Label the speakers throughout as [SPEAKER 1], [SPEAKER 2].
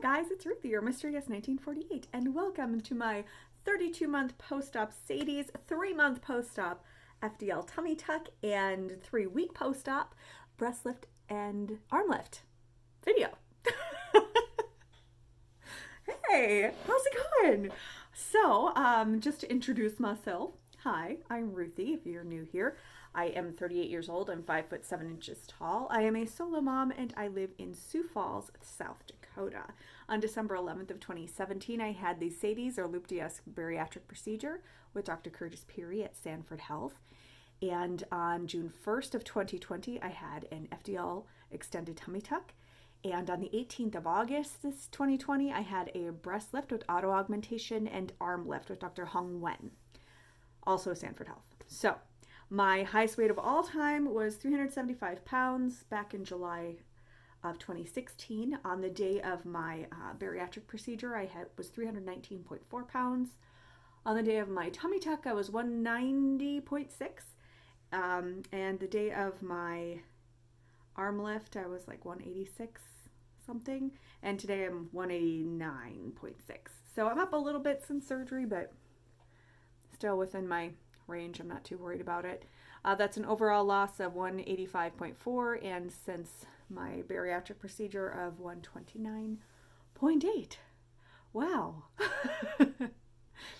[SPEAKER 1] guys, it's Ruthie, your Mysterious 1948, and welcome to my 32-month post-op SADI-S, 3-month post-op FDL tummy tuck, and 3-week post-op breast lift and arm lift video. Hey, how's it going? So, just to introduce myself, hi, I'm Ruthie, if you're new here. I am 38 years old. I'm 5'7" tall. I am a solo mom and I live in Sioux Falls, South Dakota. On December 11th of 2017, I had the SADI-S or Loop DS bariatric procedure with Dr. Curtis Peary at Sanford Health. And on June 1st of 2020, I had an FDL extended tummy tuck. And on the 18th of August, this 2020, I had a breast lift with auto augmentation and arm lift with Dr. Hung Wen, also Sanford Health. So, my highest weight of all time was 375 pounds back in July of 2016. On the day of my bariatric procedure, I was 319.4 pounds. On the day of my tummy tuck, I was 190.6. And the day of my arm lift, I was like 186 something. And today I'm 189.6. So I'm up a little bit since surgery, but still within my range. I'm not too worried about it. That's an overall loss of 185.4, and since my bariatric procedure of 129.8. Wow.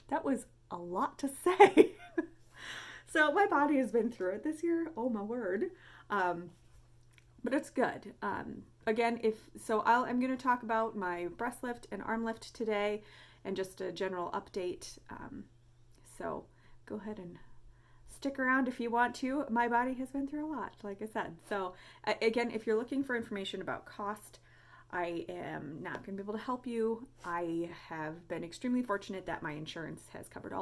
[SPEAKER 1] That was a lot to say. So my body has been through it this year. Oh my word. But it's good. Again, I'm going to talk about my breast lift and arm lift today and just a general update. So go ahead and stick around if you want to. My body has been through a lot, like I said. So again, if you're looking for information about cost, I am not going to be able to help you. I have been extremely fortunate that my insurance has covered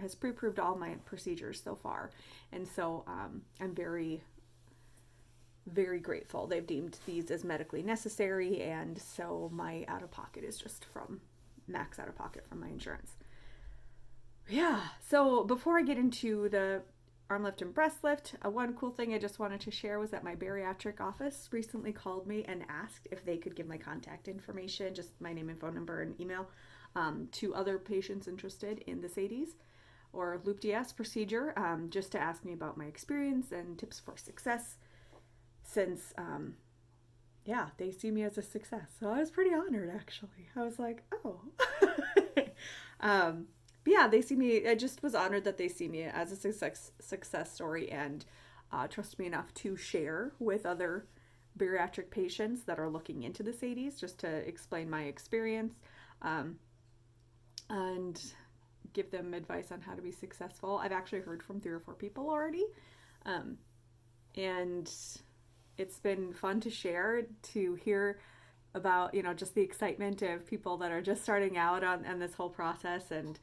[SPEAKER 1] has pre-approved all my procedures so far. And so I'm very, very grateful. They've deemed these as medically necessary. And so my out-of-pocket is just from max out-of-pocket from my insurance. Yeah, so before I get into the arm lift and breast lift, one cool thing I just wanted to share was that my bariatric office recently called me and asked if they could give my contact information, just my name and phone number and email, to other patients interested in the SADI-S or Loop DS procedure, just to ask me about my experience and tips for success, since, they see me as a success. So I was pretty honored, actually. I was like, oh. But yeah, they see me, I just was honored that they see me as a success story and trust me enough to share with other bariatric patients that are looking into the SADI-S, just to explain my experience and give them advice on how to be successful. I've actually heard from 3 or 4 people already, and it's been fun to share, to hear about, just the excitement of people that are just starting out on this whole process, and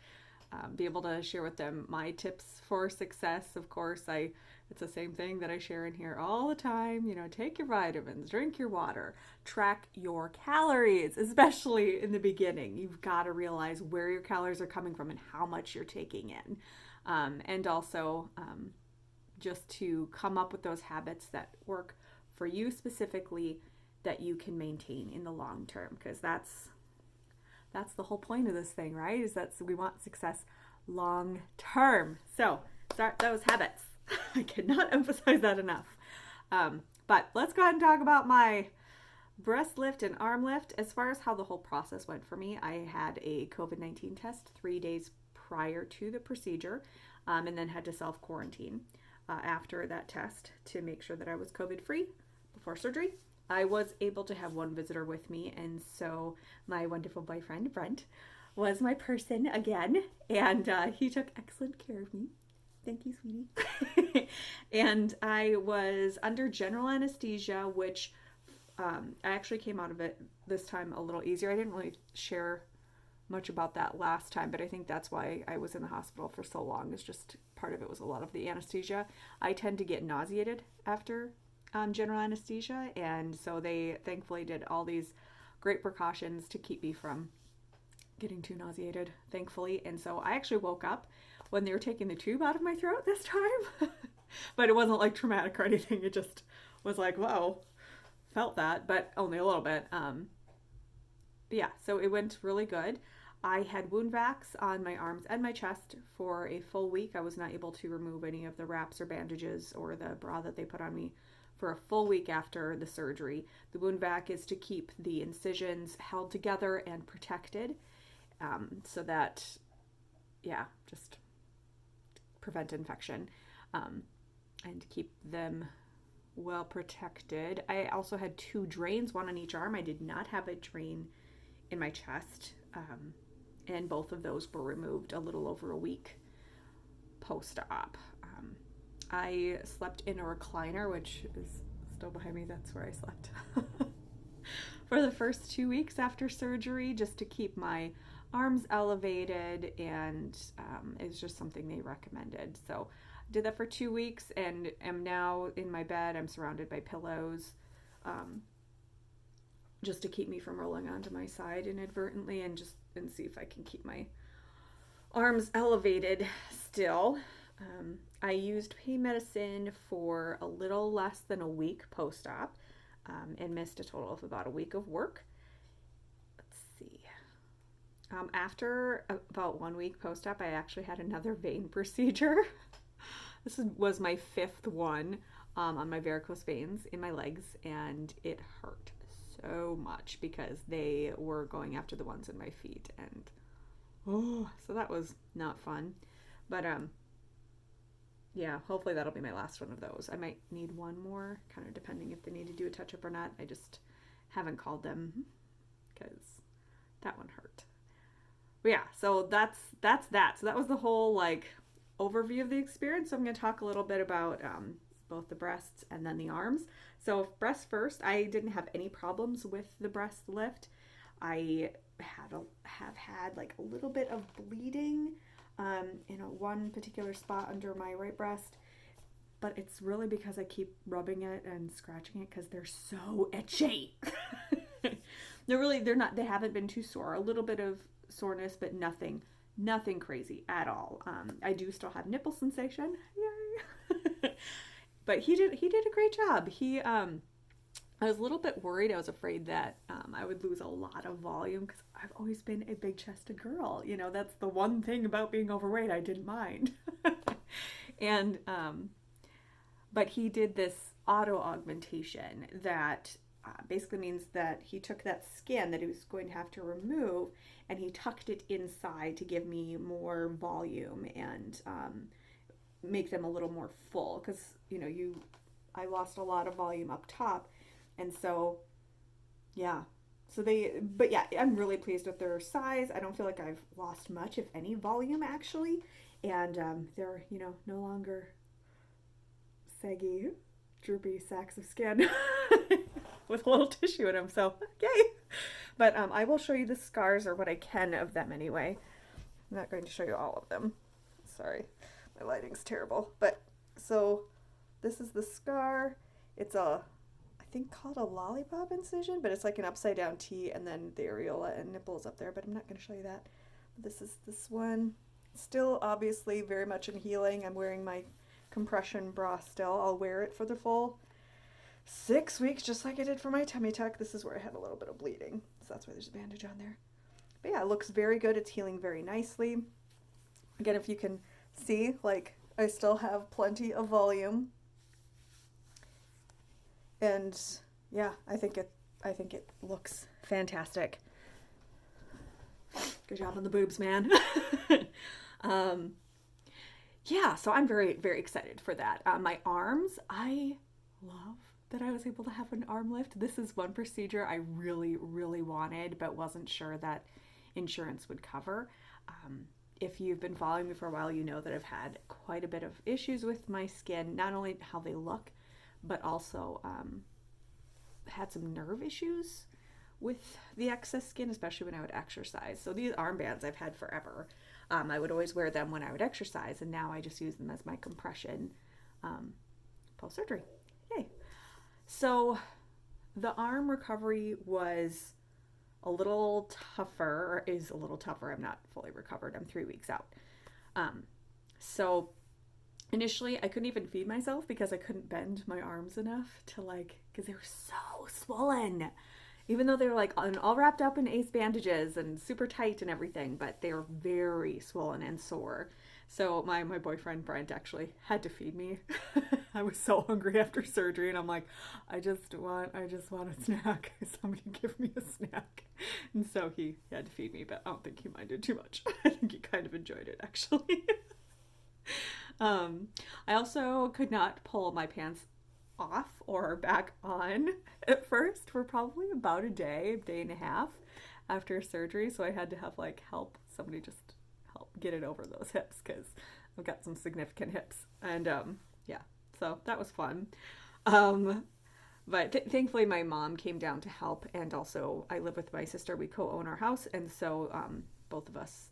[SPEAKER 1] be able to share with them my tips for success. Of course, it's the same thing that I share in here all the time. Take your vitamins, drink your water, track your calories, especially in the beginning. You've got to realize where your calories are coming from and how much you're taking in. And also just to come up with those habits that work for you specifically, that you can maintain in the long term, because that's the whole point of this thing, right? Is that we want success long term. So start those habits. I cannot emphasize that enough. But let's go ahead and talk about my breast lift and arm lift. As far as how the whole process went for me, I had a COVID-19 test 3 days prior to the procedure, and then had to self-quarantine after that test to make sure that I was COVID-free before surgery. I was able to have one visitor with me, and so my wonderful boyfriend, Brent, was my person again, and he took excellent care of me. Thank you, sweetie. And I was under general anesthesia, which I actually came out of it this time a little easier. I didn't really share much about that last time, but I think that's why I was in the hospital for so long. It's just part of it was a lot of the anesthesia. I tend to get nauseated after general anesthesia, and so they thankfully did all these great precautions to keep me from getting too nauseated, thankfully. And so I actually woke up when they were taking the tube out of my throat this time. But it wasn't like traumatic or anything. It just was like, whoa, felt that, but only a little bit. yeah, so it went really good. I had wound vacs on my arms and my chest for a full week. I was not able to remove any of the wraps or bandages or the bra that they put on me for a full week after the surgery. The wound vac is to keep the incisions held together and protected, so that, yeah, just prevent infection, and keep them well protected. I also had 2 drains, one on each arm. I did not have a drain in my chest, and both of those were removed a little over a week post-op. I slept in a recliner, which is still behind me. That's where I slept for the first 2 weeks after surgery, just to keep my arms elevated, and it's just something they recommended. So I did that for 2 weeks and am now in my bed. I'm surrounded by pillows, just to keep me from rolling onto my side inadvertently, and see if I can keep my arms elevated still. I used pain medicine for a little less than a week post-op, and missed a total of about a week of work. Let's see. After about 1 week post-op, I actually had another vein procedure. This was my 5th one, on my varicose veins in my legs, and it hurt so much because they were going after the ones in my feet, and so that was not fun. But yeah, hopefully that'll be my last one of those. I might need one more, kind of depending if they need to do a touch-up or not. I just haven't called them because that one hurt. But yeah, so that's that. So that was the whole overview of the experience. So I'm going to talk a little bit about both the breasts and then the arms. So breast first, I didn't have any problems with the breast lift. I have had a little bit of bleeding in one particular spot under my right breast, but it's really because I keep rubbing it and scratching it because they're so itchy. They haven't been too sore. A little bit of soreness, but nothing crazy at all. I do still have nipple sensation. Yay. But he did a great job. I was a little bit worried. I was afraid that I would lose a lot of volume because I've always been a big chested girl. That's the one thing about being overweight I didn't mind. And but he did this auto augmentation that basically means that he took that skin that he was going to have to remove and he tucked it inside to give me more volume and make them a little more full, because I lost a lot of volume up top, and so yeah, I'm really pleased with their size. I don't feel like I've lost much, if any, volume actually, and they're no longer saggy, droopy sacks of skin with a little tissue in them. So yay! But I will show you the scars, or what I can of them anyway. I'm not going to show you all of them. Sorry, my lighting's terrible. But so this is the scar. It's I think called a lollipop incision, but it's like an upside down T, and then the areola and nipples up there, but I'm not going to show you that. This is this one. Still obviously very much in healing. I'm wearing my compression bra still. I'll wear it for the full 6 weeks, just like I did for my tummy tuck. This is where I had a little bit of bleeding, so that's why there's a bandage on there. But yeah, it looks very good. It's healing very nicely. Again, if you can see, I still have plenty of volume. And yeah, I think it looks fantastic. Good job on the boobs, man. Yeah, so I'm very, very excited for that. My arms, I love that I was able to have an arm lift. This is one procedure I really, really wanted, but wasn't sure that insurance would cover. If you've been following me for a while, you know that I've had quite a bit of issues with my skin, not only how they look, but also had some nerve issues with the excess skin, especially when I would exercise. So these armbands I've had forever. I would always wear them when I would exercise, and now I just use them as my compression post-surgery. Yay. So the arm recovery was a little tougher, or is a little tougher. I'm not fully recovered. I'm 3 weeks out. So initially I couldn't even feed myself because I couldn't bend my arms enough to because they were so swollen. even though they're like all wrapped up in ace bandages and super tight and everything, but they were very swollen and sore. So my boyfriend Brent actually had to feed me. I was so hungry after surgery, and I'm like, I just want a snack. Somebody give me a snack. And so he had to feed me, but I don't think he minded too much. I think he kind of enjoyed it actually. I also could not pull my pants off or back on at first for probably about a day and a half after surgery. So I had to have like somebody just help get it over those hips, because I've got some significant hips. And yeah, so that was fun. But thankfully my mom came down to help, and also I live with my sister. We co-own our house, and so both of us.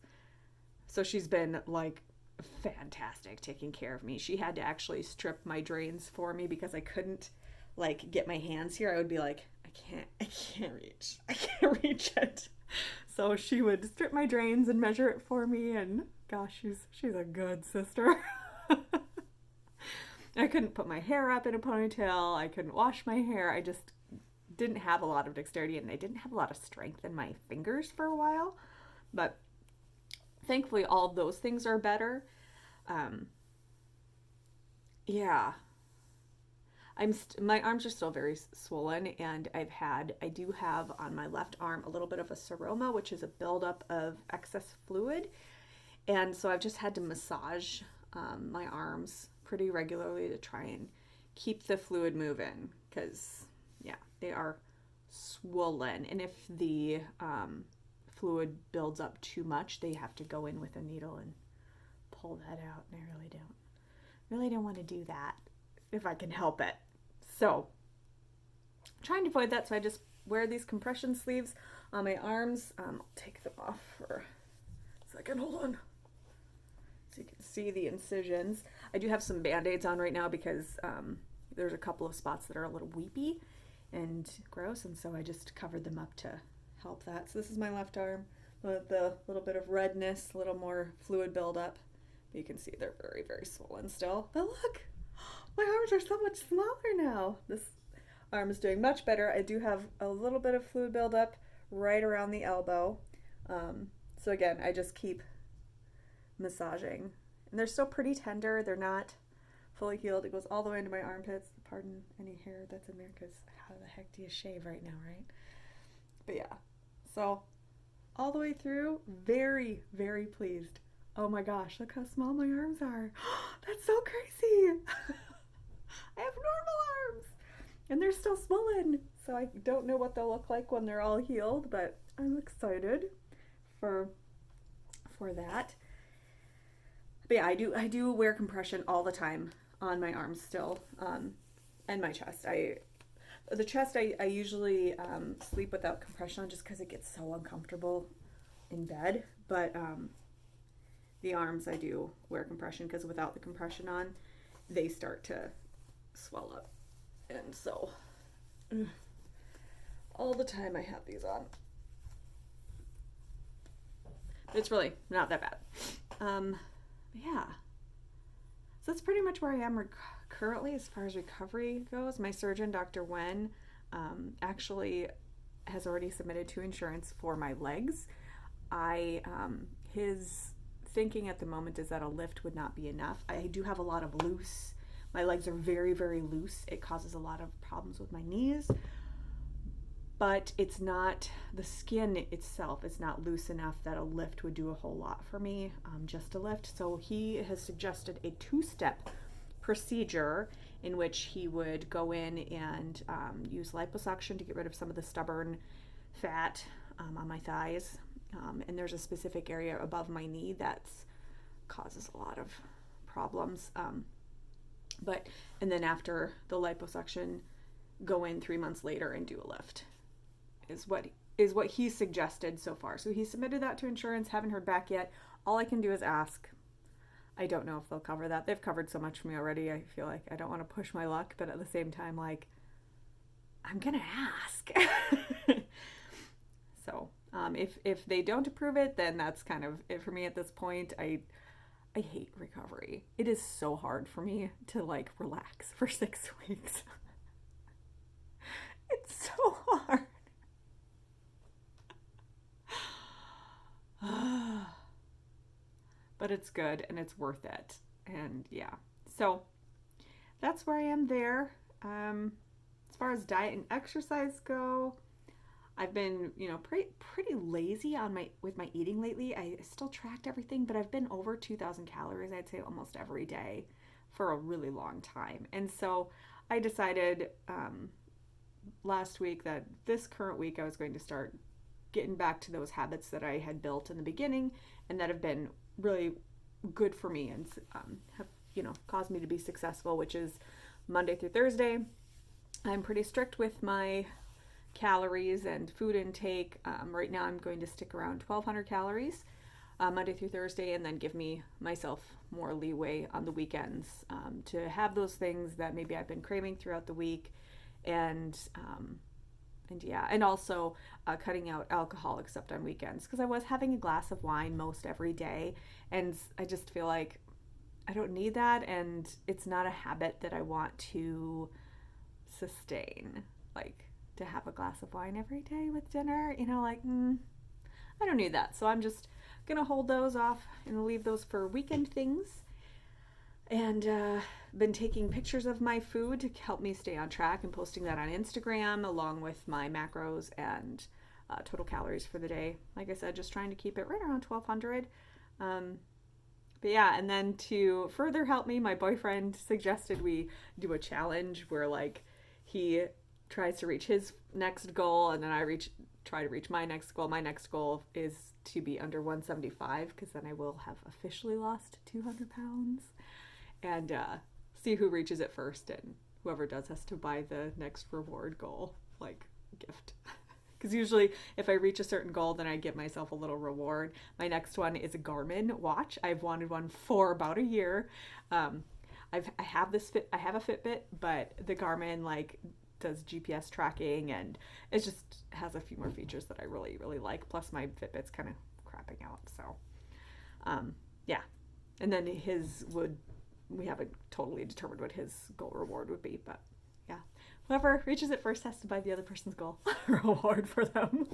[SPEAKER 1] So she's been like fantastic taking care of me. She had to actually strip my drains for me because I couldn't like get my hands here. I would be like, I can't reach it. So she would strip my drains and measure it for me, and gosh, she's a good sister. I couldn't put my hair up in a ponytail. I couldn't wash my hair. I just didn't have a lot of dexterity, and I didn't have a lot of strength in my fingers for a while. But thankfully, all of those things are better. Yeah. My arms are still very swollen, and I do have on my left arm a little bit of a seroma, which is a buildup of excess fluid. And so I've just had to massage my arms pretty regularly to try and keep the fluid moving, because yeah, they are swollen. And if the fluid builds up too much, they have to go in with a needle and pull that out, and I really don't want to do that if I can help it. So I'm trying to avoid that, so I just wear these compression sleeves on my arms. I'll take them off for a second. Hold on. So you can see the incisions. I do have some band-aids on right now because there's a couple of spots that are a little weepy and gross, and so I just covered them up to help that. So this is my left arm with the little bit of redness, a little more fluid buildup. But you can see they're very, very swollen still. But look, my arms are so much smaller now. This arm is doing much better. I do have a little bit of fluid buildup right around the elbow. So again, I just keep massaging. And they're still pretty tender. They're not fully healed. It goes all the way into my armpits. Pardon any hair that's in there, because how the heck do you shave right now, right? But yeah, so all the way through, very, very pleased. Oh my gosh, look how small my arms are. That's so crazy. I have normal arms, and they're still swollen. So I don't know what they'll look like when they're all healed, but I'm excited for that. But yeah, I do wear compression all the time on my arms still, and my chest. The chest I usually sleep without compression on, just because it gets so uncomfortable in bed. But the arms I do wear compression, because without the compression on, they start to swell up. And so all the time I have these on. It's really not that bad. Yeah. So that's pretty much where I am currently as far as recovery goes. My surgeon, Dr. Wen, actually has already submitted to insurance for my legs. His thinking at the moment is that a lift would not be enough. I do have a lot of loose. My legs are very, very loose. It causes a lot of problems with my knees. But it's not, the skin itself is not loose enough that a lift would do a whole lot for me, just a lift. So he has suggested a 2-step procedure in which he would go in and use liposuction to get rid of some of the stubborn fat on my thighs. And there's a specific area above my knee that causes a lot of problems. And then after the liposuction, go in 3 months later and do a lift. Is what he suggested so far. So he submitted that to insurance. Haven't heard back yet. All I can do is ask. I don't know if they'll cover that. They've covered so much for me already. I feel like I don't want to push my luck, but at the same time, like, I'm gonna ask. So if they don't approve it, then that's kind of it for me at this point. I hate recovery. It is so hard for me to like relax for 6 weeks. It's so hard. but it's good and it's worth it. And yeah, so that's where I am there. As far as diet and exercise go, I've been, pretty lazy with my eating lately. I still tracked everything, but I've been over 2,000 calories, I'd say almost every day for a really long time. And so I decided last week that this current week I was going to start getting back to those habits that I had built in the beginning and that have been really good for me and have, caused me to be successful, which is Monday through Thursday. I'm pretty strict with my calories and food intake. Right now I'm going to stick around 1,200 calories Monday through Thursday, and then give myself more leeway on the weekends to have those things that maybe I've been craving throughout the week, and also cutting out alcohol except on weekends, because I was having a glass of wine most every day, and I just feel like I don't need that, and it's not a habit that I want to sustain, like to have a glass of wine every day with dinner, I don't need that. So I'm just gonna hold those off and leave those for weekend things, and been taking pictures of my food to help me stay on track and posting that on Instagram along with my macros and total calories for the day. Like I said, just trying to keep it right around 1,200. But yeah, and then to further help me, my boyfriend suggested we do a challenge where he tries to reach his next goal, and then I try to reach my next goal. My next goal is to be under 175, because then I will have officially lost 200 pounds, and see who reaches it first, and whoever does has to buy the next reward goal, gift. Because usually if I reach a certain goal, then I give myself a little reward. My next one is a Garmin watch. I've wanted one for about a year. I have a Fitbit, but the Garmin does GPS tracking, and it just has a few more features that I really, really like. Plus my Fitbit's kind of crapping out. So, yeah. And then we haven't totally determined what his goal reward would be, but yeah. Whoever reaches it first has to buy the other person's goal reward for them.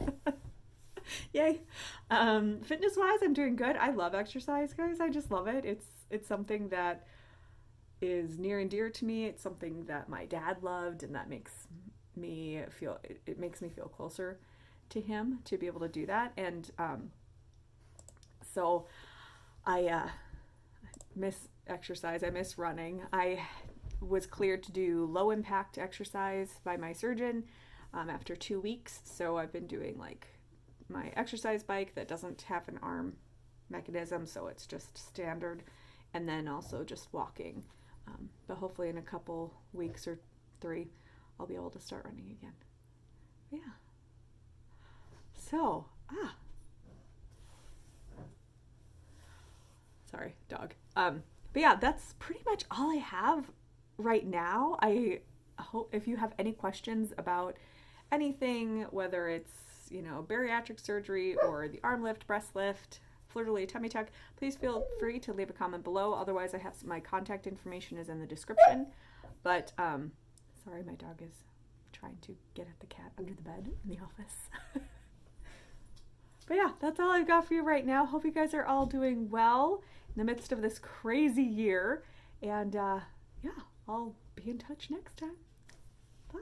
[SPEAKER 1] Yay. Fitness-wise, I'm doing good. I love exercise, guys. I just love it. It's something that is near and dear to me. It's something that my dad loved, and that makes me feel closer to him to be able to do that. And so I miss exercise. I miss running. I was cleared to do low impact exercise by my surgeon after 2 weeks. So I've been doing my exercise bike that doesn't have an arm mechanism, so it's just standard, and then also just walking. But hopefully in a couple weeks or 3, I'll be able to start running again. Yeah. So, sorry, dog. But yeah, that's pretty much all I have right now. I hope if you have any questions about anything, whether it's, bariatric surgery or the arm lift, breast lift, fleur-de-lis, tummy tuck, please feel free to leave a comment below. Otherwise, I have my contact information is in the description. But sorry, my dog is trying to get at the cat under the bed in the office. But yeah, that's all I've got for you right now. Hope you guys are all doing well in the midst of this crazy year. And yeah, I'll be in touch next time. Bye.